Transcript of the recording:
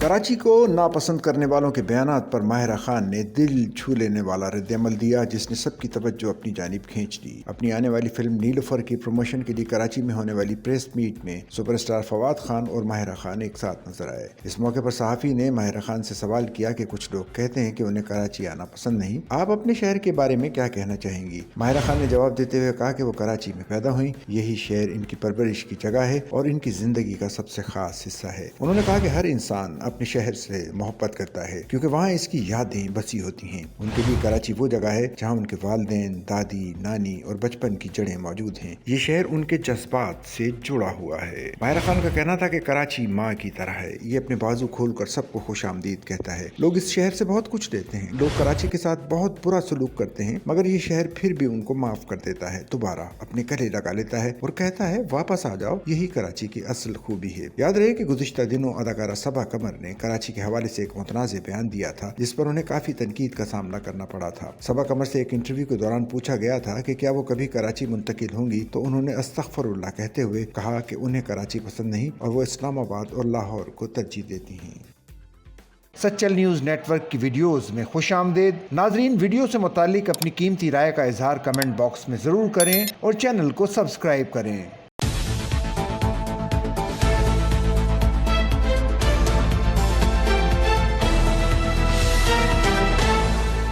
कराची को नापसंद करने वालों के बयानात पर माहिरा खान ने दिल छू लेने वाला रद्द-ए-अमल दिया, जिसने सबकी तवज्जो अपनी जानिब खींच ली। अपनी आने वाली फिल्म नीलोफर की प्रमोशन के लिए कराची में होने वाली प्रेस मीट में सुपरस्टार फवाद खान और माहिरा खान एक साथ नजर आए। इस मौके पर सहाफ़ी ने माहिरा खान से सवाल किया कि कुछ लोग कहते हैं कि उन्हें कराची आना पसंद नहीं, आप अपने शहर के बारे में क्या कहना चाहेंगी? माहिरा खान ने जवाब देते हुए कहा कि वो कराची में पैदा हुई, यही शहर इनकी परवरिश की जगह है और इनकी जिंदगी का सबसे खास हिस्सा है। उन्होंने कहा कि हर इंसान अपने शहर से मोहब्बत करता है क्योंकि वहाँ इसकी यादें बसी होती हैं। उनके लिए कराची वो जगह है जहाँ उनके वालिदैन, दादी, नानी और बचपन की जड़ें मौजूद हैं। ये शहर उनके जज्बात से जुड़ा हुआ है। माहिरा खान का कहना था कि कराची माँ की तरह है, ये अपने बाजू खोलकर सबको खुशामदीद कहता है। लोग इस शहर से बहुत कुछ लेते हैं, लोग कराची के साथ बहुत बुरा सलूक करते हैं, मगर ये शहर फिर भी उनको माफ कर देता है, दोबारा अपने गले लगा लेता है और कहता है वापस आ जाओ, यही कराची की असल खूबी है। याद रहे कि गुज़िश्ता दिनों अदाकारा सबा कमर ने कराची के हवाले से एक मुतनाज़े बयान दिया था, जिस पर उन्हें काफी तनकीद का सामना करना पड़ा था। सबा कमर से एक इंटरव्यू के दौरान पूछा गया था कि क्या वो कभी कराची मुंतकिल होंगी, तो उन्होंने अस्तगफिरुल्लाह कहते हुए कहा कि उन्हें कराची पसंद नहीं और वो इस्लामाबाद और लाहौर को तरजीह देती हैं। सच्चल न्यूज़ नेटवर्क की वीडियोस में खुशामदीद। नाजरीन, वीडियो से मुतालिक अपनी कीमती राय का इजहार कमेंट बॉक्स में ज़रूर करें और चैनल को सब्सक्राइब करें।